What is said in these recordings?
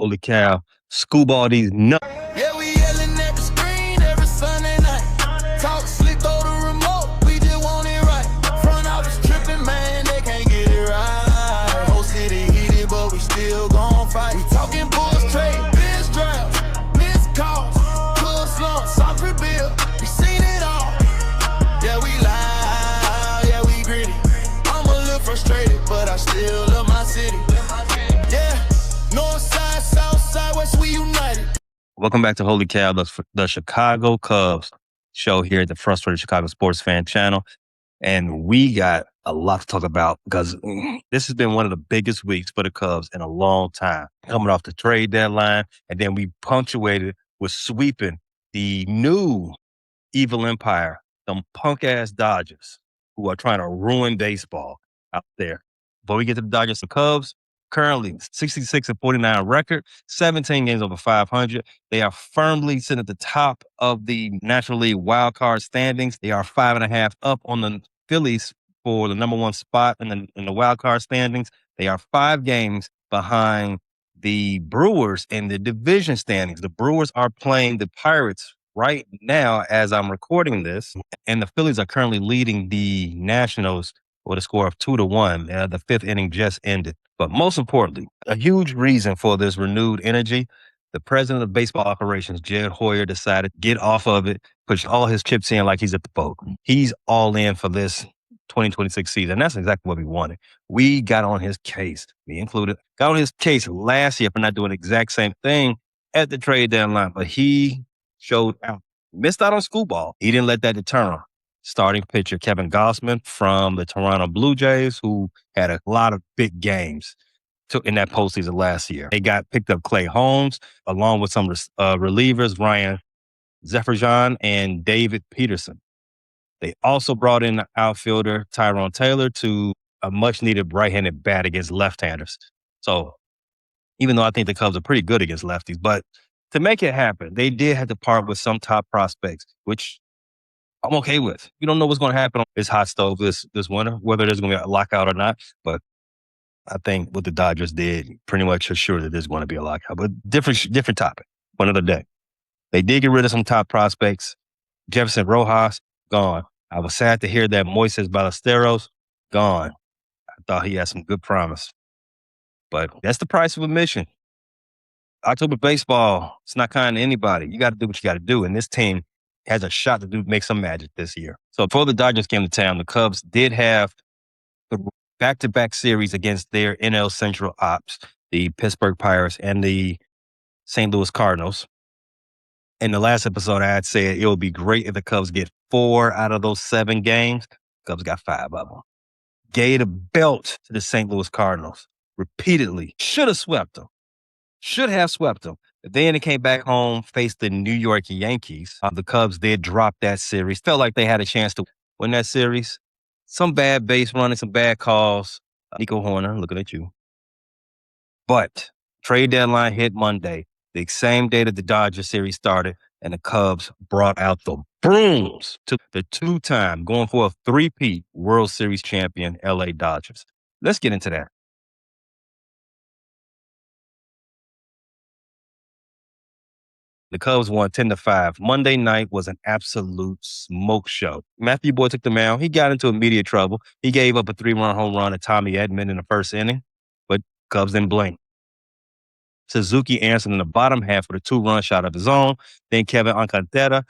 Holy cow. Scuba all these nuts. Yeah, we yelling at the screen every Sunday night. Talk slick, throw the remote, we just want it right. Front office tripping, man, they can't get it right. Whole city heated, but we still gon' fight. We talking bulls trade, biz drafts, missed calls, pull slumps, soft rebuild. We seen it all. Yeah, we loud, yeah, we gritty. I'm a little frustrated, but I still love my city. Yeah, north side, south side, west, we united. Welcome back to Holy Cow, the Chicago Cubs show here at the Frustrated Chicago Sports Fan channel. And we got a lot to talk about because this has been one of the biggest weeks for the Cubs in a long time. Coming off the trade deadline, and then we punctuated with sweeping the new evil empire, them punk-ass Dodgers who are trying to ruin baseball out there. Before we get to the Dodgers and Cubs, currently 66-49 record, 17 games over 500. They are firmly sitting at the top of the National League wildcard standings. They are 5.5 up on the Phillies for the number one spot in the wildcard standings. They are 5 games behind the Brewers in the division standings. The Brewers are playing the Pirates right now as I'm recording this, and the Phillies are currently leading the Nationals with a score of 2-1. The 5th inning just ended. But most importantly, a huge reason for this renewed energy, the president of baseball operations, Jed Hoyer, decided to get off of it, push all his chips in like he's at the boat. He's all in for this 2026 season. That's exactly what we wanted. We got on his case, me included, got on his case last year for not doing the exact same thing at the trade deadline, but he showed out. Missed out on school ball. He didn't let that deter him. Starting pitcher Kevin Gossman from the Toronto Blue Jays, who had a lot of big games in that postseason last year. They picked up Clay Holmes, along with some relievers, Ryan Zephyrdjian and David Peterson. They also brought in the outfielder Tyrone Taylor to a much-needed right-handed bat against left-handers. So even though I think the Cubs are pretty good against lefties, but to make it happen, they did have to part with some top prospects, which I'm okay with. You don't know what's going to happen on this hot stove this winter, whether there's going to be a lockout or not. But I think what the Dodgers did pretty much assured that there's going to be a lockout. But different topic, one other day. They did get rid of some top prospects. Jefferson Rojas, gone. I was sad to hear that Moises Ballesteros, gone. I thought he had some good promise. But that's the price of admission. October baseball, it's not kind to anybody. You got to do what you got to do. And this team has a shot to make some magic this year. So before the Dodgers came to town, the Cubs did have the back-to-back series against their NL Central ops, the Pittsburgh Pirates and the St. Louis Cardinals. In the last episode, I had said it would be great if the Cubs get 4 out of those 7 games. Cubs got 5 of them. Gave the belt to the St. Louis Cardinals repeatedly. Should have swept them. Then they came back home, faced the New York Yankees. The Cubs did drop that series. Felt like they had a chance to win that series. Some bad base running, some bad calls. Nico Horner, looking at you. But trade deadline hit Monday, the same day that the Dodgers series started, and the Cubs brought out the brooms to the 2-time, going for a 3-peat World Series champion LA Dodgers. Let's get into that. The Cubs won 10-5. Monday night was an absolute smoke show. Matthew Boyd took the mound. He got into immediate trouble. He gave up a 3-run home run to Tommy Edman in the first inning, but Cubs didn't blink. Suzuki answered in the bottom half with a 2-run shot of his own. Then Kevin Alcantara,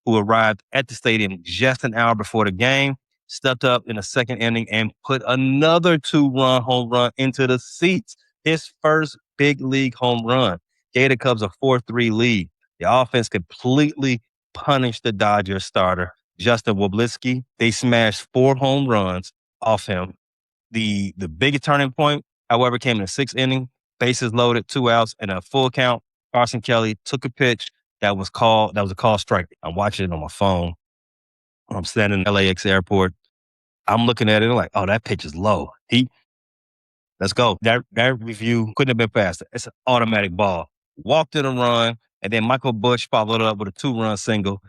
who arrived at the stadium just an hour before the game, stepped up in the second inning and put another 2-run home run into the seats. His first big league home run gave the Cubs a 4-3 lead. The offense completely punished the Dodgers starter, Justin Woblitsky. They smashed 4 home runs off him. The biggest turning point, however, came in the 6th inning. Bases loaded, 2 outs, and a full count. Carson Kelly took a pitch that was a call strike. I'm watching it on my phone. I'm standing in LAX airport. I'm looking at it like, oh, that pitch is low. Let's go. That review couldn't have been faster. It's an automatic ball. Walked in a run. And then Michael Busch followed up with a 2-run single.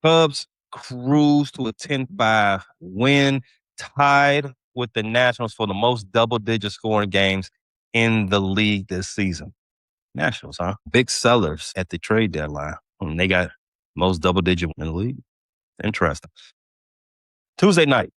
Cubs cruised to a 10-5 win, tied with the Nationals for the most double-digit scoring games in the league this season. Nationals, huh? Big sellers at the trade deadline. And they got most double digit in the league. Interesting. Tuesday night,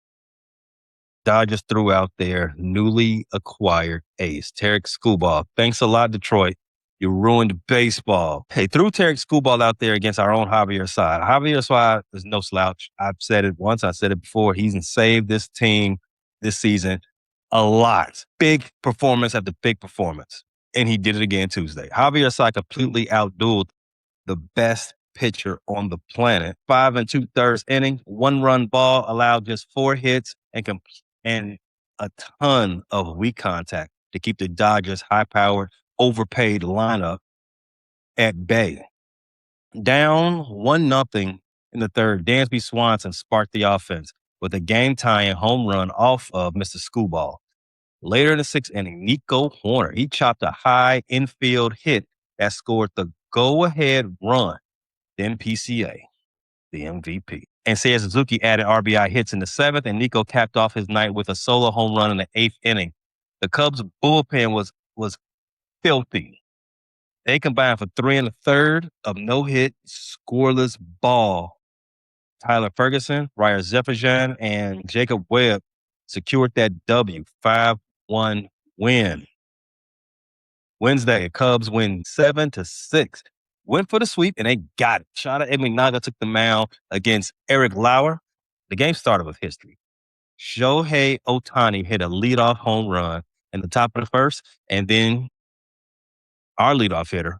Dodgers threw out their newly acquired ace, Tarek Skubal. Thanks a lot, Detroit. You ruined baseball. Hey, threw Tarek Skubal out there against our own Javier Side. Javier Side is no slouch. I've said it once. I said it before. He's saved this team this season a lot. Big performance after big performance. And he did it again Tuesday. Javier Side completely outdueled the best pitcher on the planet. 5 2/3 inning, 1-run ball, allowed just 4 hits and a ton of weak contact to keep the Dodgers' high-powered, overpaid lineup at bay. Down 1-0 in the third, Dansby Swanson sparked the offense with a game-tying home run off of Mr. Skubal. Later in the 6th inning, Nico Horner, he chopped a high infield hit that scored the go-ahead run. Then PCA, the MVP. And Seiya Suzuki added RBI hits in the 7th, and Nico capped off his night with a solo home run in the 8th inning. The Cubs' bullpen was filthy. They combined for 3 1/3 of no-hit, scoreless ball. Tyler Ferguson, Ryer Zephyrin, and Jacob Webb secured that W, 5-1 win. Wednesday, Cubs win 7-6. Went for the sweep, and they got it. Shada Eminaga took the mound against Eric Lauer. The game started with history. Shohei Ohtani hit a leadoff home run in the top of the first, and then our leadoff hitter,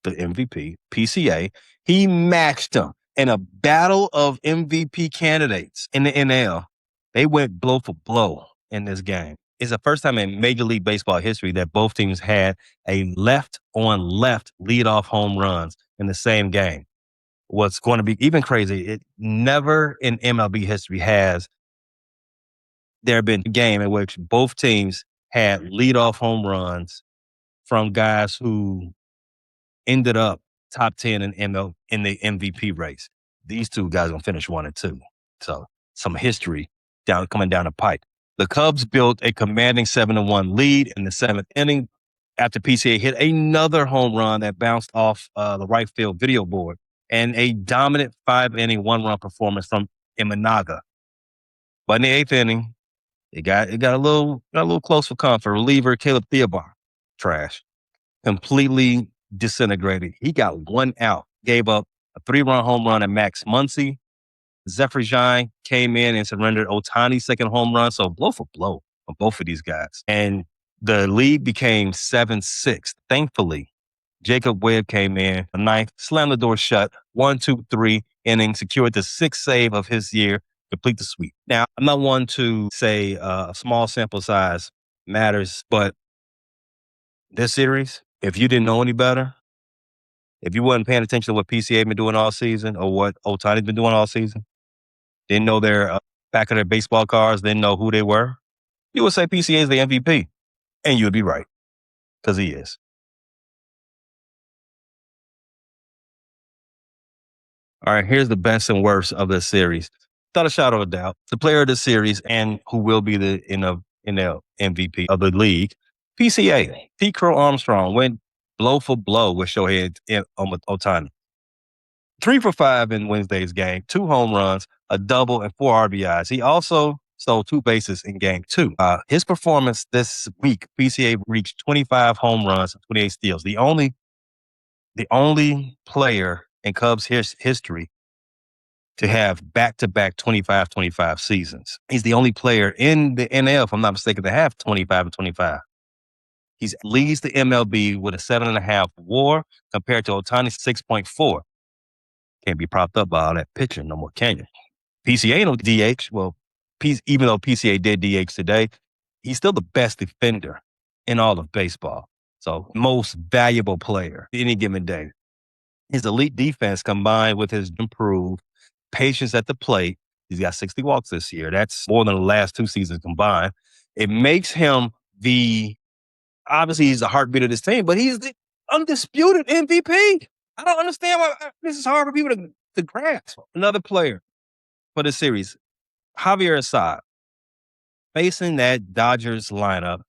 the MVP, PCA, he matched him in a battle of MVP candidates in the NL. They went blow for blow in this game. It's the first time in Major League Baseball history that both teams had a left-on-left leadoff home runs in the same game. What's going to be even crazy, it never in MLB history has there been a game in which both teams had leadoff home runs from guys who ended up top 10 in the MVP race. These two guys are going to finish 1 and 2. So some history coming down the pipe. The Cubs built a commanding 7-1 lead in the 7th inning after PCA hit another home run that bounced off the right field video board and a dominant 5-inning 1-run performance from Imanaga. But in the 8th inning, it got a little close for comfort. Reliever Caleb Theobald, trash, completely disintegrated. He got 1 out, gave up a 3-run home run at Max Muncy. Zephyrin came in and surrendered Ohtani's second home run. So blow for blow on both of these guys. And the lead became 7-6. Thankfully, Jacob Webb came in the 9th, slammed the door shut, 1, 2, 3 innings, secured the 6th save of his year, complete the sweep. Now, I'm not one to say a small sample size matters, but this series, if you didn't know any better, if you wasn't paying attention to what PCA been doing all season or what Ohtani's been doing all season, didn't know their back of their baseball cards, didn't know who they were, you would say PCA is the MVP. And you would be right, because he is. All right, here's the best and worst of this series. Without a shadow of a doubt, the player of the series and who will be the NL MVP of the league, PCA. Pete Crow Armstrong went blow for blow with Shohei Ohtani. 3 for 5 in Wednesday's game, 2 home runs, a double, and 4 RBIs. He also stole 2 bases in game 2. His performance this week, PCA reached 25 home runs and 28 steals. The only player in Cubs history to have back-to-back 25-25 seasons. He's the only player in the NL, if I'm not mistaken, to have 25 and 25. He leads the MLB with a 7.5 WAR compared to Ohtani's 6.4. Can't be propped up by all that pitching no more, can you? PCA no DH. Well, even though PCA did DH today, he's still the best defender in all of baseball. So most valuable player any given day. His elite defense combined with his improved patience at the plate. He's got 60 walks this year. That's more than the last 2 seasons combined. It makes him obviously he's the heartbeat of this team, but he's the undisputed MVP. I don't understand why this is hard for people to grasp. Another player for the series, Javier Assad, facing that Dodgers lineup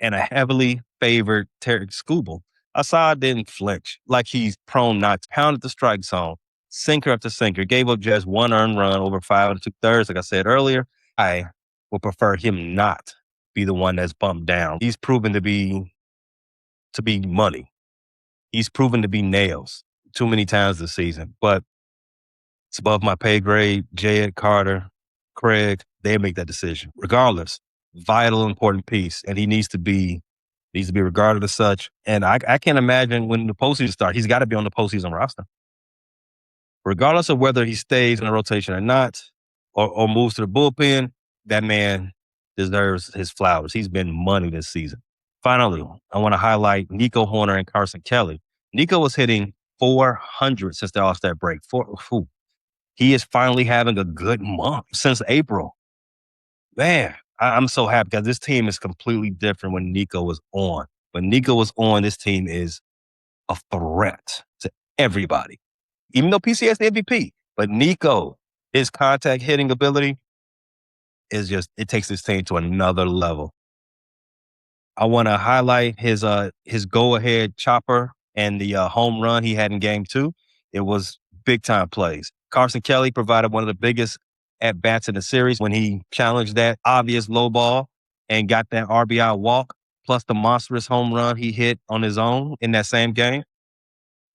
and a heavily favored Tarek Skubal. Assad didn't flinch like he's prone not to. Pounded the strike zone, sinker after sinker, gave up just one earned run over 5 2/3. Like I said earlier, I would prefer him not be the one that's bumped down. He's proven to be money. He's proven to be nails too many times this season. But it's above my pay grade. Jed, Carter, Craig, they make that decision. Regardless, vital, important piece, and he needs to be regarded as such. And I can't imagine when the postseason starts, he's got to be on the postseason roster. Regardless of whether he stays in the rotation or not, or moves to the bullpen, that man deserves his flowers. He's been money this season. Finally, I want to highlight Nico Horner and Carson Kelly. Nico was hitting 400 since the All-Star break. He is finally having a good month since April. Man, I'm so happy because this team is completely different when Nico was on. When Nico was on, this team is a threat to everybody. Even though PCS the MVP, but Nico, his contact hitting ability is just, it takes this team to another level. I want to highlight his go-ahead chopper and the home run he had in game 2. It was big-time plays. Carson Kelly provided one of the biggest at-bats in the series when he challenged that obvious low ball and got that RBI walk, plus the monstrous home run he hit on his own in that same game.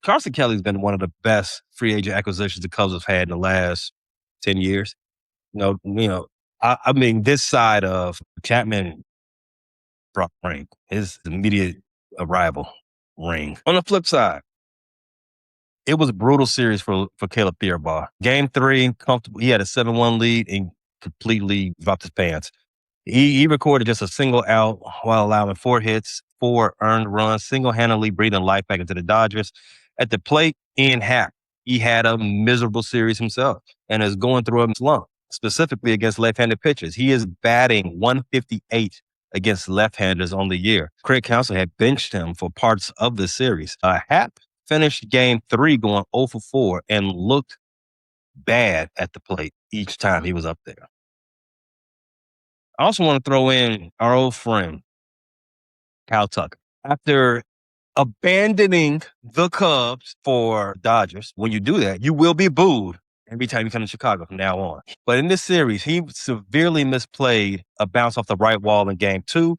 Carson Kelly's been one of the best free agent acquisitions the Cubs have had in the last 10 years. I mean, this side of Chapman brought ring, his immediate arrival ring. On the flip side, it was a brutal series for Caleb Thielbar. Game 3, comfortable. He had a 7-1 lead and completely dropped his pants. He recorded just a single out while allowing 4 hits, 4 earned runs, single-handedly breathing life back into the Dodgers. At the plate, Ian Happ, he had a miserable series himself and is going through a slump, specifically against left-handed pitchers. He is batting 158 against left-handers on the year. Craig Counsell had benched him for parts of the series. Happ finished game 3 going 0 for 4 and looked bad at the plate each time he was up there. I also want to throw in our old friend, Kyle Tucker. After abandoning the Cubs for Dodgers, when you do that, you will be booed every time you come to Chicago from now on. But in this series, he severely misplayed a bounce off the right wall in game 2,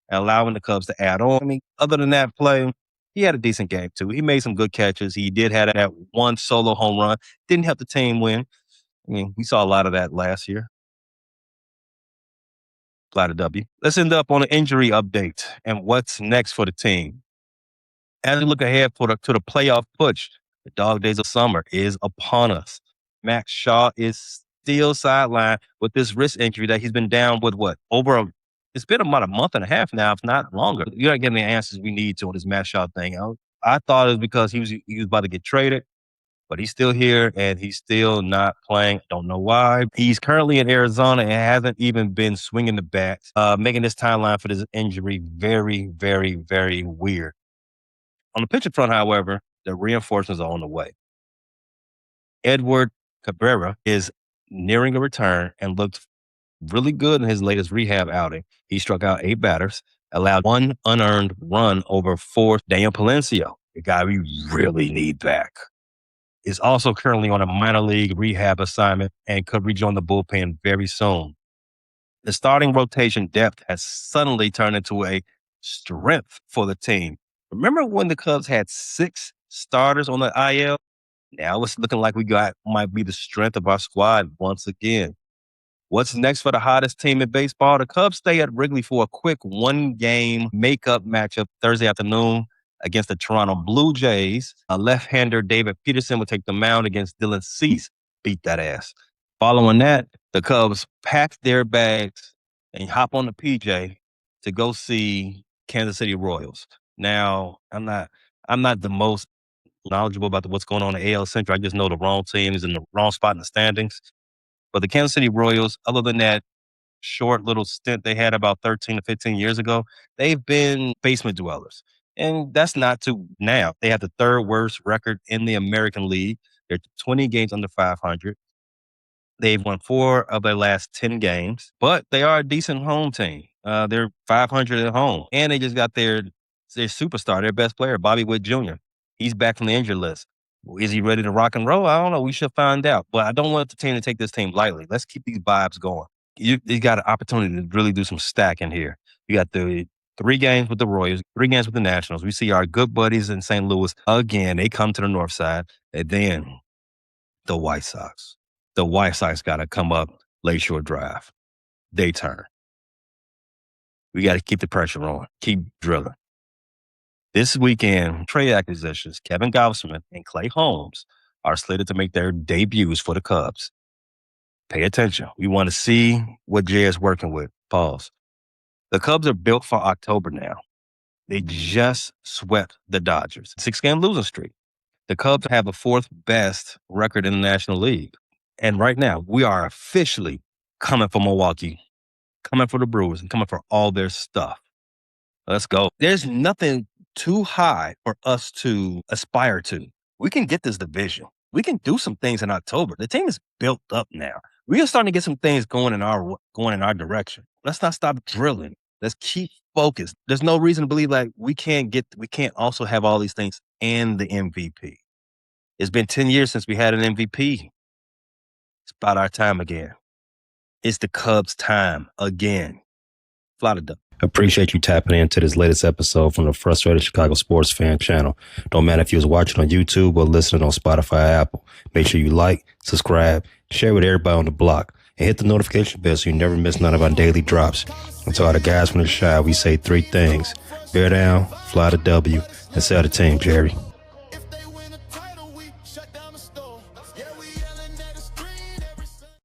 allowing the Cubs to add on. I mean, other than that play, he had a decent game too. He made some good catches. He did have that one solo home run. Didn't help the team win. I mean, we saw a lot of that last year. Flat a W. Let's end up on an injury update and what's next for the team. As we look ahead to the playoff push, the dog days of summer is upon us. Max Shaw is still sidelined with this wrist injury that he's been down with it's been about a month and a half now, if not longer. You're not getting the answers we need to on this Max Shaw thing. I thought it was because he was about to get traded, but he's still here and he's still not playing. Don't know why. He's currently in Arizona and hasn't even been swinging the bat, making this timeline for this injury very, very, very weird. On the pitching front, however, the reinforcements are on the way. Edward Cabrera is nearing a return and looked really good in his latest rehab outing. He struck out 8 batters, allowed 1 unearned run over 4. Daniel Palencia, the guy we really need back, is also currently on a minor league rehab assignment and could rejoin the bullpen very soon. The starting rotation depth has suddenly turned into a strength for the team. Remember when the Cubs had 6 starters on the IL? Now it's looking like might be the strength of our squad once again. What's next for the hottest team in baseball? The Cubs stay at Wrigley for a quick 1-game makeup matchup Thursday afternoon against the Toronto Blue Jays. A left-hander, David Peterson, will take the mound against Dylan Cease. Beat that ass. Following that, the Cubs pack their bags and hop on the PJ to go see Kansas City Royals. Now, I'm not the most knowledgeable about what's going on in AL Central. I just know the wrong team is in the wrong spot in the standings. But the Kansas City Royals, other than that short little stint they had about 13 to 15 years ago, they've been basement dwellers. And that's not to now. They have the 3rd worst record in the American League. They're 20 games under 500. They've won 4 of their last 10 games, but they are a decent home team. They're 500 at home. And they just got their their superstar, their best player, Bobby Witt Jr. He's back from the injured list. Is he ready to rock and roll? I don't know. We should find out. But I don't want the team to take this team lightly. Let's keep these vibes going. You got an opportunity to really do some stacking here. You got the 3 games with the Royals, 3 games with the Nationals. We see our good buddies in St. Louis again. They come to the north side. And then the White Sox. The White Sox got to come up Lakeshore Drive. They turn. We got to keep the pressure on. Keep drilling. This weekend, trade acquisitions, Kevin Gossman and Clay Holmes are slated to make their debuts for the Cubs. Pay attention. We want to see what Jay is working with. Pause. The Cubs are built for October now. They just swept the Dodgers. 6-game losing streak. The Cubs have the 4th best record in the National League. And right now, we are officially coming for Milwaukee, coming for the Brewers, and coming for all their stuff. Let's go. There's nothing too high for us to aspire to. We can get this division. We can do some things in October. The team is built up now. We are starting to get some things going in our direction. Let's not stop drilling. Let's keep focused. There's no reason to believe like we can't also have all these things and the MVP. It's been 10 years since we had an MVP. It's about our time again. It's the Cubs' time again. Fly the duck. Appreciate you tapping into this latest episode from the Frustrated Chicago Sports Fan channel. Don't matter if you was watching on YouTube or listening on Spotify or Apple. Make sure you like, subscribe, share with everybody on the block, and hit the notification bell so you never miss none of our daily drops. And to all the guys from the shy, we say 3 things. Bear down, fly the W, and sell the team, Jerry.